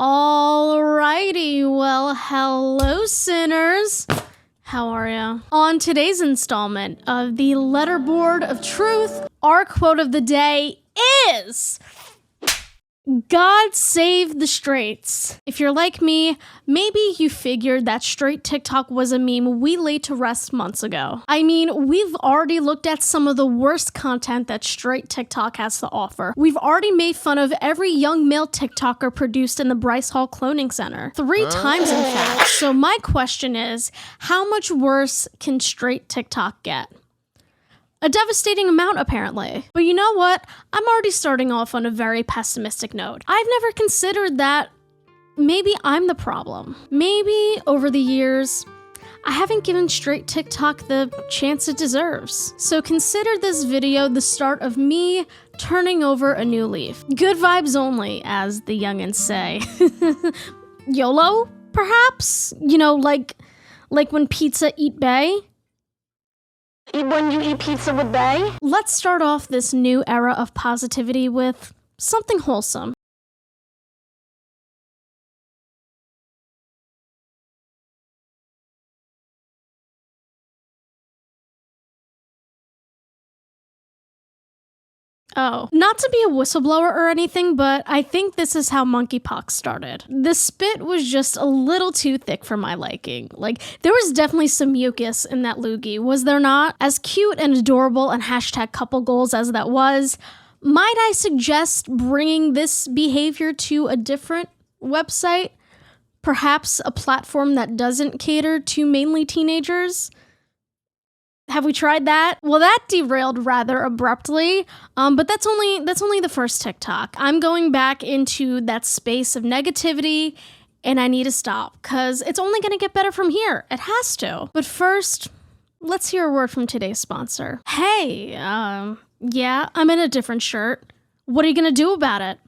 Alrighty, well, hello sinners. How are ya? On today's installment of the Letterboard of Truth, our quote of the day is, God save the straights. If you're like me, maybe you figured that straight TikTok was a meme we laid to rest months ago. I mean, we've already looked at some of the worst content that straight TikTok has to offer. We've already made fun of every young male TikToker produced in the Bryce Hall Cloning Center. 3 times, in fact. So my question is, how much worse can straight TikTok get? A devastating amount, apparently. But you know what? I'm already starting off on a very pessimistic note. I've never considered that maybe I'm the problem. Maybe, over the years, I haven't given straight TikTok the chance it deserves. So consider this video the start of me turning over a new leaf. Good vibes only, as the youngins say. YOLO, perhaps? You know, like when pizza eat bae? When you eat pizza with bae? Let's start off this new era of positivity with something wholesome. Oh, not to be a whistleblower or anything, but I think this is how monkeypox started. The spit was just a little too thick for my liking. Like, there was definitely some mucus in that loogie, was there not? As cute and adorable and hashtag couple goals as that was, might I suggest bringing this behavior to a different website? Perhaps a platform that doesn't cater to mainly teenagers? Have we tried that? Well, that derailed rather abruptly, but that's only the first TikTok. I'm going back into that space of negativity, and I need to stop, because it's only going to get better from here. It has to. But first, let's hear a word from today's sponsor. Hey, yeah, I'm in a different shirt. What are you going to do about it?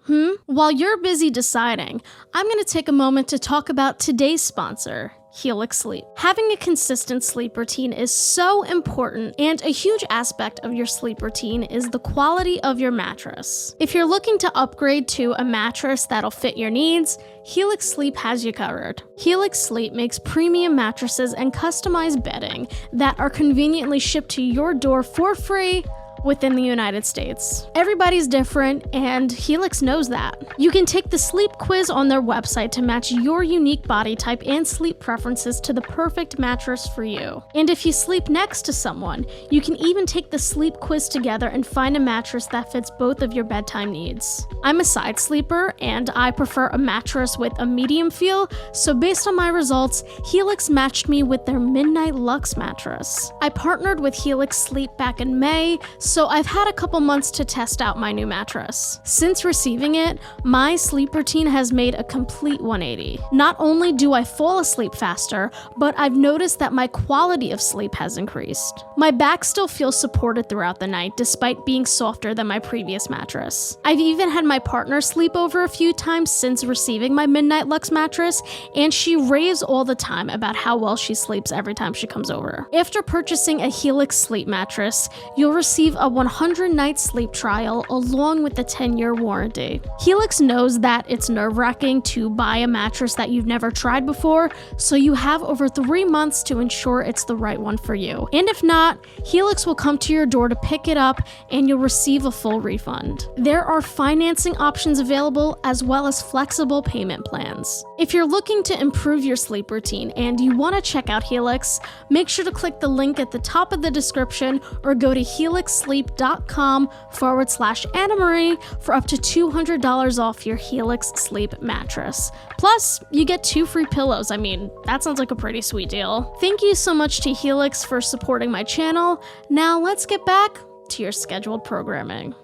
While you're busy deciding, I'm going to take a moment to talk about today's sponsor, Helix Sleep. Having a consistent sleep routine is so important, and a huge aspect of your sleep routine is the quality of your mattress. If you're looking to upgrade to a mattress that'll fit your needs, Helix Sleep has you covered. Helix Sleep makes premium mattresses and customized bedding that are conveniently shipped to your door for free within the United States. Everybody's different, and Helix knows that. You can take the sleep quiz on their website to match your unique body type and sleep preferences to the perfect mattress for you. And if you sleep next to someone, you can even take the sleep quiz together and find a mattress that fits both of your bedtime needs. I'm a side sleeper, and I prefer a mattress with a medium feel, so based on my results, Helix matched me with their Midnight Luxe mattress. I partnered with Helix Sleep back in May, so I've had a couple months to test out my new mattress. Since receiving it, my sleep routine has made a complete 180. Not only do I fall asleep faster, but I've noticed that my quality of sleep has increased. My back still feels supported throughout the night, despite being softer than my previous mattress. I've even had my partner sleep over a few times since receiving my Midnight Luxe mattress, and she raves all the time about how well she sleeps every time she comes over. After purchasing a Helix Sleep mattress, you'll receive a 100-night sleep trial along with the 10-year warranty. Helix knows that it's nerve-wracking to buy a mattress that you've never tried before, so you have over 3 months to ensure it's the right one for you. And if not, Helix will come to your door to pick it up, and you'll receive a full refund. There are financing options available, as well as flexible payment plans. If you're looking to improve your sleep routine and you want to check out Helix, make sure to click the link at the top of the description or go to helixsleep.com/Annamarie for up to $200 off your Helix Sleep mattress. Plus, you get 2 free pillows. I mean, that sounds like a pretty sweet deal. Thank you so much to Helix for supporting my channel. Now let's get back to your scheduled programming.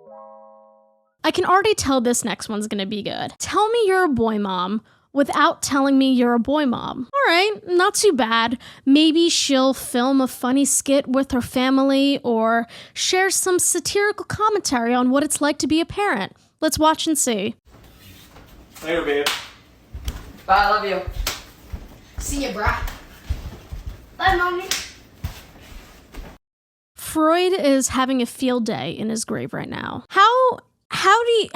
I can already tell this next one's gonna be good. Tell me you're a boy mom without telling me you're a boy mom. Alright, not too bad. Maybe she'll film a funny skit with her family or share some satirical commentary on what it's like to be a parent. Let's watch and see. Later, babe. Bye, I love you. See ya, brah. Bye, mommy. Freud is having a field day in his grave right now. How do you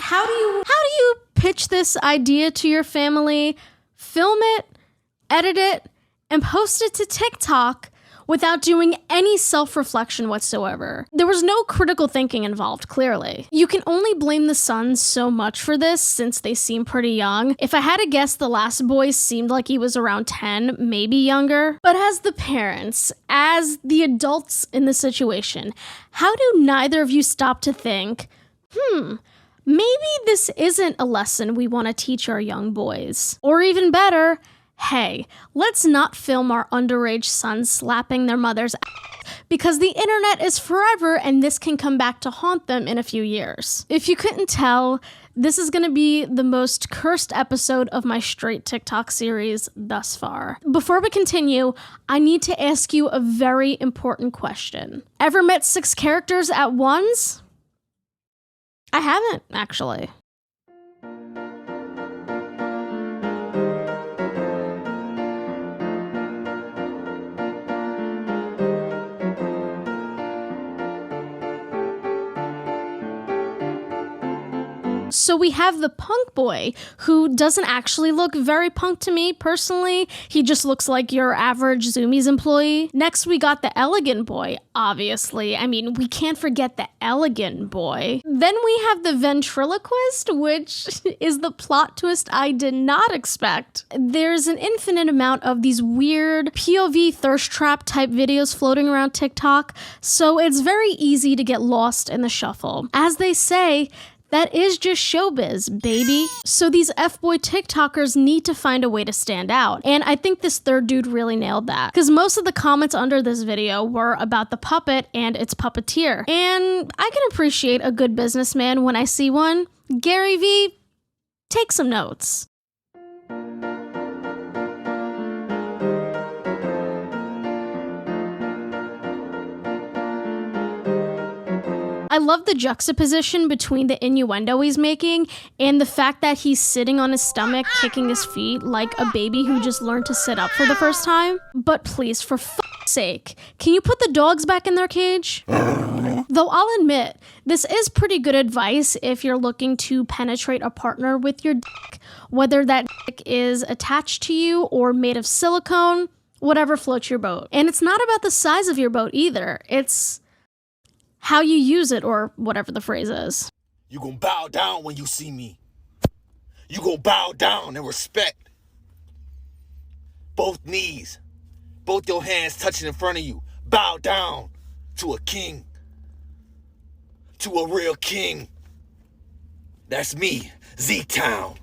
pitch this idea to your family, film it, edit it, and post it to TikTok without doing any self-reflection whatsoever. There was no critical thinking involved, clearly. You can only blame the sons so much for this since they seem pretty young. If I had to guess, the last boy seemed like he was around 10, maybe younger. But as the parents, as the adults in the situation, how do neither of you stop to think, maybe this isn't a lesson we want to teach our young boys? Or even better, hey, let's not film our underage sons slapping their mother's ass, because the internet is forever and this can come back to haunt them in a few years. If you couldn't tell, this is going to be the most cursed episode of my straight TikTok series thus far. Before we continue, I need to ask you a very important question. Ever met 6 characters at once? I haven't, actually. So we have the punk boy, who doesn't actually look very punk to me, personally. He just looks like your average Zoomies employee. Next, we got the elegant boy, obviously. I mean, we can't forget the elegant boy. Then we have the ventriloquist, which is the plot twist I did not expect. There's an infinite amount of these weird POV thirst trap type videos floating around TikTok, so it's very easy to get lost in the shuffle. As they say, that is just showbiz, baby. So these F-boy TikTokers need to find a way to stand out. And I think this third dude really nailed that. Because most of the comments under this video were about the puppet and its puppeteer. And I can appreciate a good businessman when I see one. Gary V, take some notes. I love the juxtaposition between the innuendo he's making and the fact that he's sitting on his stomach, kicking his feet like a baby who just learned to sit up for the first time. But please, for fuck's sake, can you put the dogs back in their cage? Though I'll admit, this is pretty good advice if you're looking to penetrate a partner with your dick, whether that dick is attached to you or made of silicone, whatever floats your boat. And it's not about the size of your boat either. It's how you use it, or whatever the phrase is. You gonna bow down when you see me. You gonna bow down in respect. Both knees, both your hands touching in front of you. Bow down to a king. To a real king. That's me, Z-Town.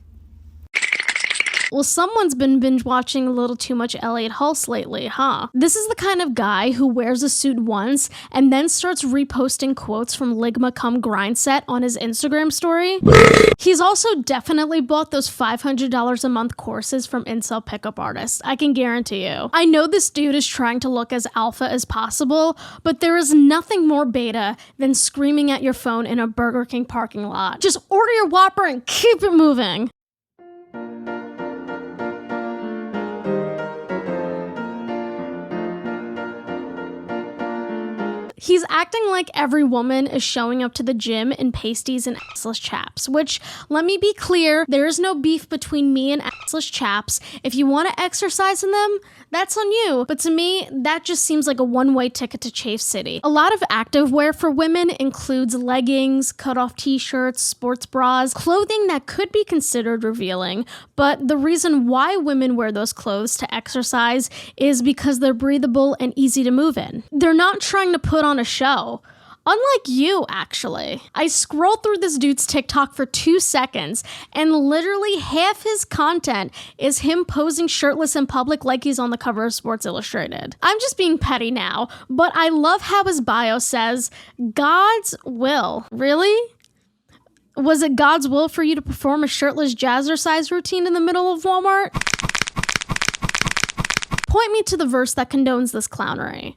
Well, someone's been binge watching a little too much Elliot Hulse lately, huh? This is the kind of guy who wears a suit once and then starts reposting quotes from Ligma Cum Grind Set on his Instagram story. He's also definitely bought those $500 a month courses from incel pickup artists, I can guarantee you. I know this dude is trying to look as alpha as possible, but there is nothing more beta than screaming at your phone in a Burger King parking lot. Just order your Whopper and keep it moving. He's acting like every woman is showing up to the gym in pasties and assless chaps, which, let me be clear, there is no beef between me and assless chaps. If you want to exercise in them, that's on you. But to me, that just seems like a one-way ticket to Chafe City. A lot of activewear for women includes leggings, cut-off t-shirts, sports bras, clothing that could be considered revealing, but the reason why women wear those clothes to exercise is because they're breathable and easy to move in. They're not trying to put on a show. Unlike you, actually. I scrolled through this dude's TikTok for 2 seconds, and literally half his content is him posing shirtless in public like he's on the cover of Sports Illustrated. I'm just being petty now, but I love how his bio says, God's will. Really? Was it God's will for you to perform a shirtless jazzercise routine in the middle of Walmart? Point me to the verse that condones this clownery.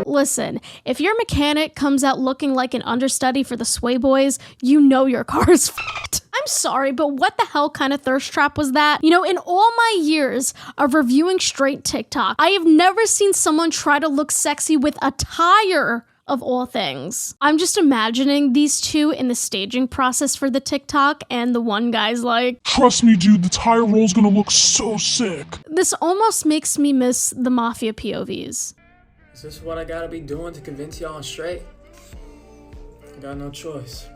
Listen, if your mechanic comes out looking like an understudy for the Sway Boys, you know your car is fucked. I I'm sorry, but what the hell kind of thirst trap was that? You know, in all my years of reviewing straight TikTok, I have never seen someone try to look sexy with a tire of all things. I'm just imagining these two in the staging process for the TikTok, and the one guy's like, "Trust me, dude, the tire roll's gonna look so sick." This almost makes me miss the Mafia POVs. Is this what I gotta be doing to convince y'all I'm straight? I got no choice.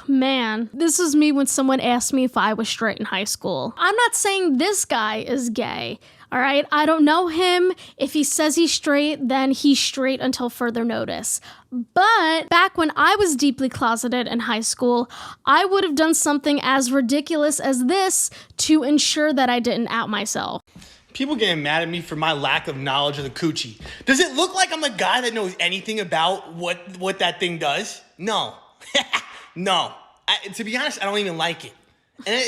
Man, this is me when someone asked me if I was straight in high school. I'm not saying this guy is gay, all right? I don't know him. If he says he's straight, then he's straight until further notice. But back when I was deeply closeted in high school, I would have done something as ridiculous as this to ensure that I didn't out myself. People getting mad at me for my lack of knowledge of the coochie. Does it look like I'm a guy that knows anything about what that thing does? No. No. To be honest, I don't even like it. And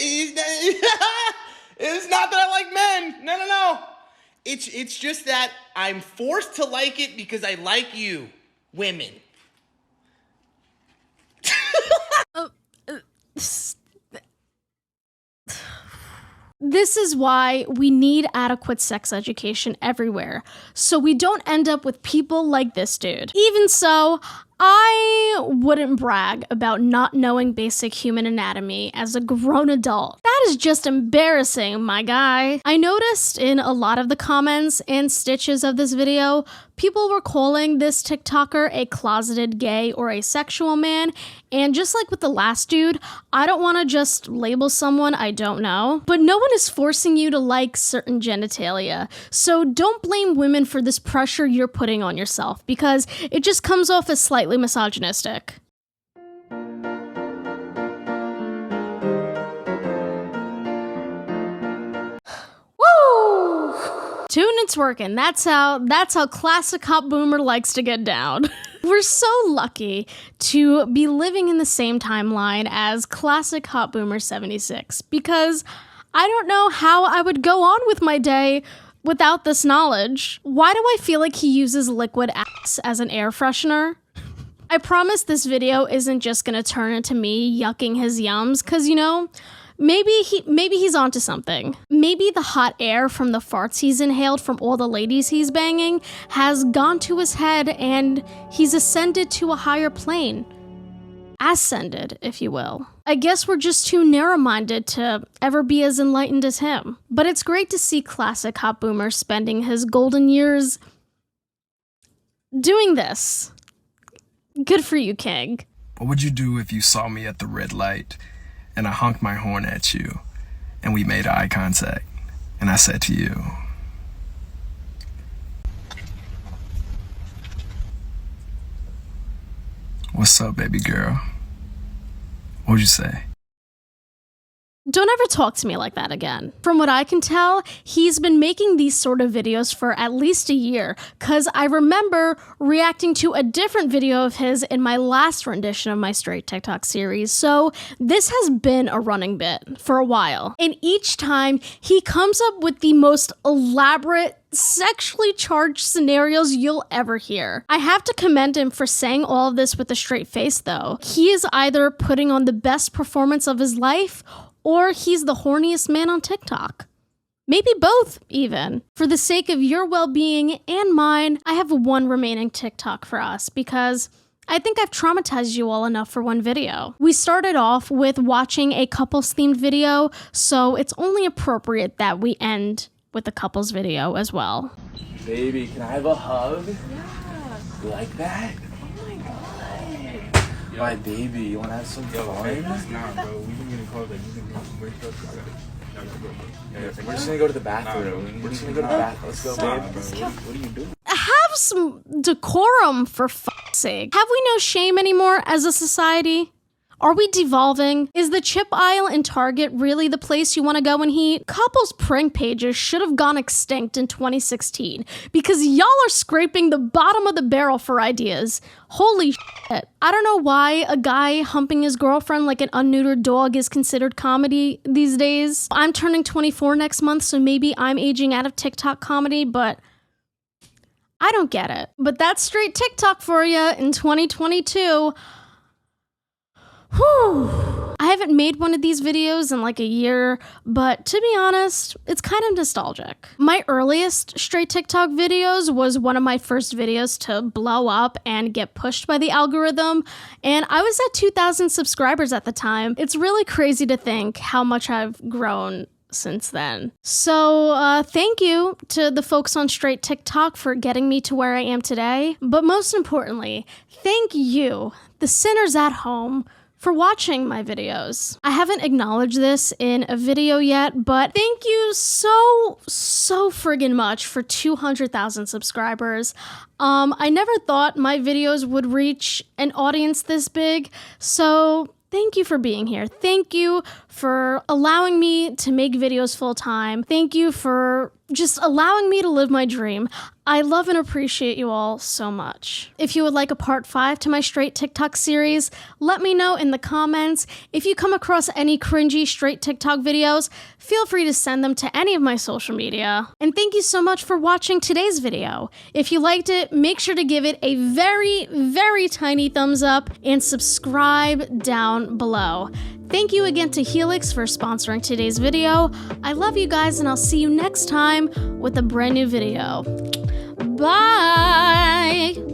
it's not that I like men. No. It's just that I'm forced to like it because I like you, women. This is why we need adequate sex education everywhere, so we don't end up with people like this dude. Even so, I wouldn't brag about not knowing basic human anatomy as a grown adult. That is just embarrassing, my guy. I noticed in a lot of the comments and stitches of this video, people were calling this TikToker a closeted gay or asexual man, and just like with the last dude, I don't want to just label someone I don't know, but no one is forcing you to like certain genitalia, so don't blame women for this pressure you're putting on yourself, because it just comes off as slightly misogynistic. Woo! Tune it's working. That's how classic hot boomer likes to get down. We're so lucky to be living in the same timeline as classic hot boomer 76, because I don't know how I would go on with my day without this knowledge. Why do I feel like he uses liquid ass as an air freshener? I promise this video isn't just gonna turn into me yucking his yums, cause you know, maybe he's onto something. Maybe the hot air from the farts he's inhaled from all the ladies he's banging has gone to his head and he's ascended to a higher plane. Ascended, if you will. I guess we're just too narrow-minded to ever be as enlightened as him. But it's great to see classic hot boomer spending his golden years doing this. Good for you, King. What would you do if you saw me at the red light and I honked my horn at you and we made eye contact and I said to you, "What's up, baby girl?" What would you say? Don't ever talk to me like that again. From what I can tell, he's been making these sort of videos for at least a year, cause I remember reacting to a different video of his in my last rendition of my straight TikTok series, so this has been a running bit for a while. And each time, he comes up with the most elaborate, sexually charged scenarios you'll ever hear. I have to commend him for saying all of this with a straight face though. He is either putting on the best performance of his life, or he's the horniest man on TikTok. Maybe both, even. For the sake of your well-being and mine, I have one remaining TikTok for us, because I think I've traumatized you all enough for one video. We started off with watching a couples-themed video, so it's only appropriate that we end with a couples video as well. Baby, can I have a hug? Yeah. You like that? Oh my god. My baby, you wanna have some fun? Nah, bro, we can get in close. Like, you can wake up. I gotta go, bro. We're just gonna go to the bathroom. We're just gonna go to the bathroom. Let's go, babe. What are you doing? Have some decorum, for fuck's sake. Have we no shame anymore as a society? Are we devolving? Is the chip aisle in Target really the place you want to go and eat? Couples prank pages should have gone extinct in 2016 because y'all are scraping the bottom of the barrel for ideas. Holy shit. I don't know why a guy humping his girlfriend like an unneutered dog is considered comedy these days. I'm turning 24 next month, so maybe I'm aging out of TikTok comedy, but I don't get it. But that's straight TikTok for you in 2022. Whew. I haven't made one of these videos in like a year, but to be honest, it's kind of nostalgic. My earliest straight TikTok videos was one of my first videos to blow up and get pushed by the algorithm, and I was at 2,000 subscribers at the time. It's really crazy to think how much I've grown since then. So thank you to the folks on straight TikTok for getting me to where I am today, but most importantly, thank you, the sinners at home, for watching my videos. I haven't acknowledged this in a video yet, but thank you so friggin' much for 200,000 subscribers. I never thought my videos would reach an audience this big, so thank you for being here. Thank you for allowing me to make videos full time. Thank you for just allowing me to live my dream. I love and appreciate you all so much. If you would like a part 5 to my straight TikTok series, let me know in the comments. If you come across any cringy straight TikTok videos, feel free to send them to any of my social media. And thank you so much for watching today's video. If you liked it, make sure to give it a very tiny thumbs up and subscribe down below. Thank you again to Helix for sponsoring today's video. I love you guys, and I'll see you next time with a brand new video. Bye!